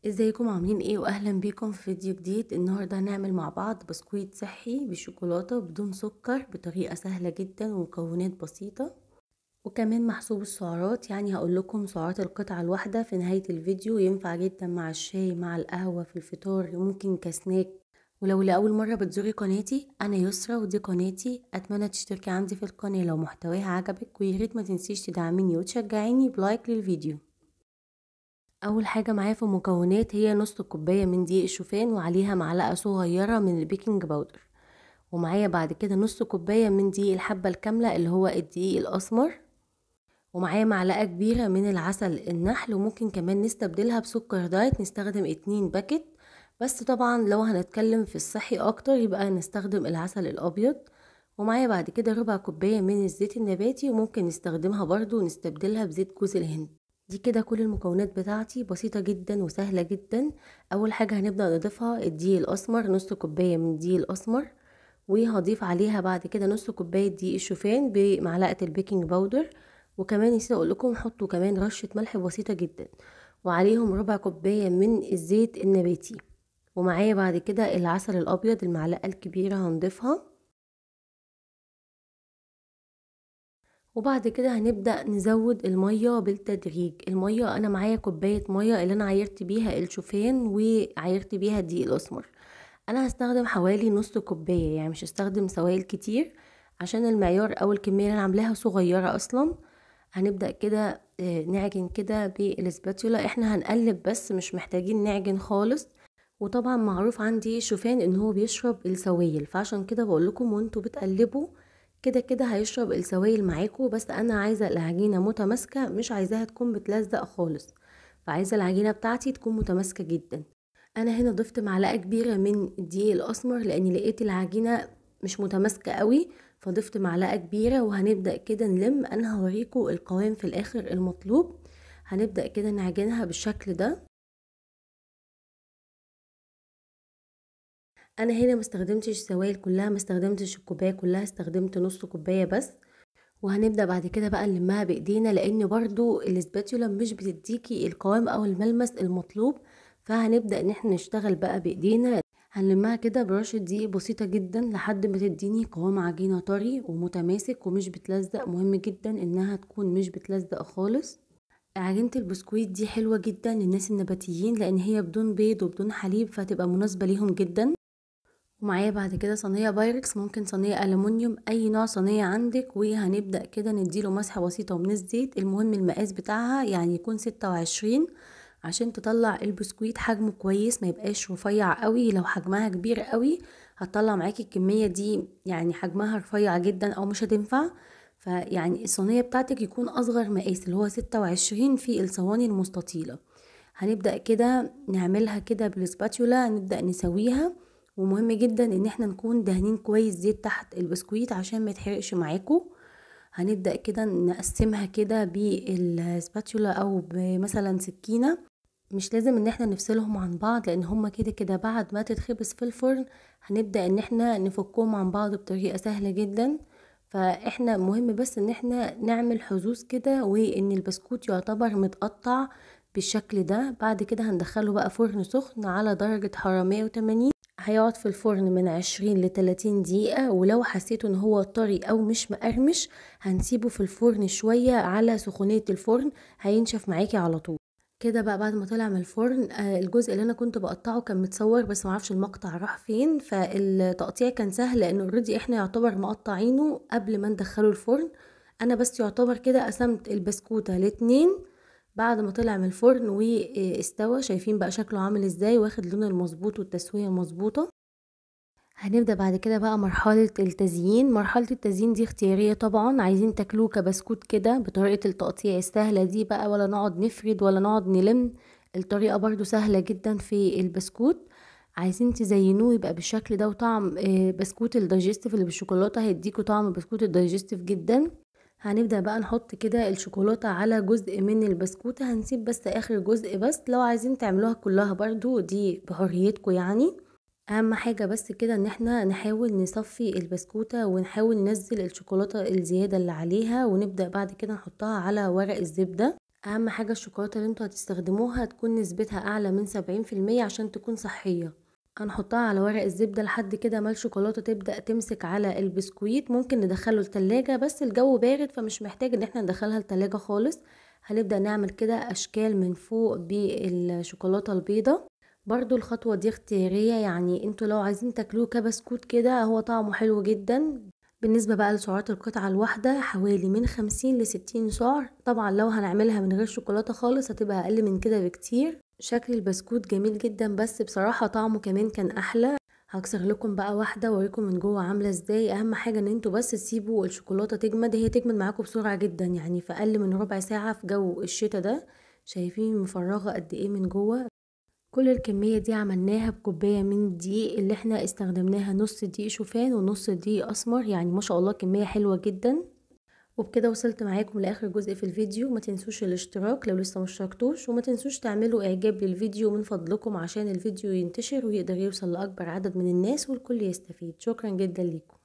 ازيكم عاملين ايه؟ واهلا بيكم في فيديو جديد. النهارده هنعمل مع بعض بسكويت صحي بالشوكولاته بدون سكر بطريقه سهله جدا ومكونات بسيطه وكمان محسوب السعرات. يعني هقول لكم سعرات القطعه الواحده في نهايه الفيديو. ينفع جدا مع الشاي مع القهوه في الفطار، ممكن كسناك. ولو لاول مره بتزوري قناتي، انا يسرا ودي قناتي. اتمنى تشتركي عندي في القناه لو محتواها عجبك، وياريت ما تنسيش تدعميني وتشجعيني بلايك للفيديو. اول حاجه معايا في المكونات هي نص كوبايه من دقيق الشوفان وعليها معلقه صغيره من البيكنج باودر، ومعايا بعد كده نص كوبايه من دقيق الحبه الكامله اللي هو الدقيق الاسمر، ومعايا معلقه كبيره من العسل النحل، وممكن كمان نستبدلها بسكر دايت نستخدم 2 باكت. بس طبعا لو هنتكلم في الصحي اكتر يبقى نستخدم العسل الابيض. ومعايا بعد كده ربع كوبايه من الزيت النباتي، وممكن نستخدمها برضو نستبدلها بزيت جوز الهند. دي كده كل المكونات بتاعتي بسيطة جدا وسهلة جدا. اول حاجة هنبدأ نضيفها الدقيق الاسمر، نص كوباية من الدقيق الاسمر، وهضيف عليها بعد كده نص كوباية دقيق الشوفان بمعلقة البيكنج باودر. وكمان نسيت اقول لكم حطوا كمان رشة ملح بسيطة جدا، وعليهم ربع كوباية من الزيت النباتي. ومعايا بعد كده العسل الابيض المعلقة الكبيرة هنضيفها. وبعد كده هنبدأ نزود المية بالتدريج. المية انا معايا كوباية مية اللي انا عايرت بيها الشوفان وعايرت بيها الدقيق الاسمر. انا هستخدم حوالي نص كوباية، يعني مش هستخدم سوائل كتير عشان المعيار او الكمية اللي انا عاملاها صغيرة اصلا. هنبدأ كده نعجن كده بالسباتولا. احنا هنقلب بس مش محتاجين نعجن خالص. وطبعا معروف عندي الشوفان ان هو بيشرب السوائل، فعشان كده بقول لكم وانتوا بتقلبوا كده كده هيشرب السوائل معاكم. بس انا عايزه العجينه متماسكه، مش عايزاها تكون بتلزق خالص، فعايزه العجينه بتاعتي تكون متماسكه جدا. انا هنا ضفت معلقه كبيره من الدقيق الاسمر لاني لقيت العجينه مش متماسكه قوي، فضفت معلقه كبيره. وهنبدا كده نلم. انا هوريكم القوام في الاخر المطلوب. هنبدا كده نعجنها بالشكل ده. انا هنا ما استخدمتش السوائل كلها، ما استخدمتش الكوبايه كلها، استخدمت نص كوبايه بس. وهنبدا بعد كده بقى نلمها بايدينا، لان برضو الاسباتيولا مش بتديكي القوام او الملمس المطلوب. فهنبدا ان احنا نشتغل بقى بايدينا. هنلمها كده برشة دقيق بسيطة جدا لحد ما تديني قوام عجينة طري ومتماسك ومش بتلزق. مهم جدا انها تكون مش بتلزق خالص. عجينة البسكويت دي حلوة جدا للناس النباتيين لان هي بدون بيض وبدون حليب، فتبقى مناسبة ليهم جدا. ومعايا بعد كده صينية بايركس، ممكن صينية ألمونيوم، أي نوع صينية عندك. وهنبدأ كده نديله مسحة بسيطة من الزيت. المهم المقاس بتاعها يعني يكون 26 عشان تطلع البسكويت حجمه كويس، ما يبقاش رفيع قوي. لو حجمها كبير قوي هتطلع معاكي الكمية دي يعني حجمها رفيع جدا أو مش هتنفع. فيعني الصينية بتاعتك يكون أصغر مقاس اللي هو 26 في الصواني المستطيلة. هنبدأ كده نعملها كده بالسباتولا، نبدأ نسويها. ومهم جدا ان احنا نكون دهنين كويس زيت تحت البسكويت عشان ما يتحرقش معاكم. هنبدأ كده نقسمها كده بالسباتولا او بمثلا سكينة. مش لازم ان احنا نفصلهم عن بعض لان هما كده كده بعد ما تتخبز في الفرن هنبدأ ان احنا نفكهم عن بعض بطريقة سهلة جدا. فاحنا مهم بس ان احنا نعمل حظوظ كده وان البسكوت يعتبر متقطع بالشكل ده. بعد كده هندخله بقى فرن سخن على درجة حرارة 180. هيقعد في الفرن من 20 ل 30 دقيقة. ولو حسيتوا ان هو طري او مش مقرمش هنسيبه في الفرن شوية على سخونية الفرن، هينشف معاكي على طول. كده بقى بعد ما طلع من الفرن الجزء اللي انا كنت بقطعه كان متصور بس معرفش المقطع راح فين. فالتقطيع كان سهل لان اوريدي احنا يعتبر مقطعينه قبل ما ندخله الفرن. انا بس يعتبر كده قسمت البسكوتة لاتنين بعد ما طلع من الفرن واستوى. شايفين بقى شكله عامل ازاي، واخد لون المظبوط والتسوية مظبوطة. هنبدأ بعد كده بقى مرحلة التزيين. مرحلة التزيين دي اختيارية طبعا، عايزين تاكلوه كبسكوت كده بطريقة التقطيع السهلة دي بقى، ولا نقعد نفرد ولا نقعد نلم. الطريقة برضو سهلة جدا في البسكوت. عايزين تزينوه يبقى بالشكل ده وطعم بسكوت الدايجستيف اللي بالشوكولاتة هيديكوا طعم بسكوت الدايجستيف جدا. هنبدأ بقى نحط كده الشوكولاتة على جزء من البسكوتة، هنسيب بس اخر جزء بس. لو عايزين تعملوها كلها برضو دي بحريتكم يعني. اهم حاجة بس كده ان احنا نحاول نصفي البسكوتة ونحاول ننزل الشوكولاتة الزيادة اللي عليها، ونبدأ بعد كده نحطها على ورق الزبدة. اهم حاجة الشوكولاتة اللي انتوا هتستخدموها تكون نسبتها اعلى من 70% عشان تكون صحية. هنحطها على ورق الزبدة لحد كده ما الشوكولاتة تبدأ تمسك على البسكويت. ممكن ندخله التلاجة بس الجو بارد فمش محتاج ان احنا ندخلها التلاجة خالص. هنبدأ نعمل كده اشكال من فوق بالشوكولاتة البيضة. برضو الخطوة دي اختيارية، يعني انتوا لو عايزين تاكلوه كبسكوت كده هو طعمه حلو جدا. بالنسبة بقى لسعرات القطعة الواحدة حوالي من 50 ل60 سعر. طبعا لو هنعملها من غير شوكولاتة خالص هتبقى اقل من كده بكتير. شكل البسكوت جميل جدا بس بصراحة طعمه كمان كان احلى. هكسر لكم بقى واحدة واوريكم من جوه عاملة ازاي. اهم حاجة ان انتوا بس تسيبوا الشوكولاتة تجمد، هي تجمد معاكم بسرعة جدا، يعني في اقل من ربع ساعة في جو الشتا ده. شايفين مفرغة قد ايه من جوه. كل الكمية دي عملناها بكوباية من الدقيق اللي احنا استخدمناها، نص دقيق شوفان ونص دقيق اسمر، يعني ما شاء الله كمية حلوة جدا. وبكده وصلت معاكم لاخر جزء في الفيديو. ما تنسوش الاشتراك لو لسه مشتركتوش، وما تنسوش تعملوا اعجاب للفيديو من فضلكم عشان الفيديو ينتشر ويقدر يوصل لاكبر عدد من الناس والكل يستفيد. شكرا جدا ليكم.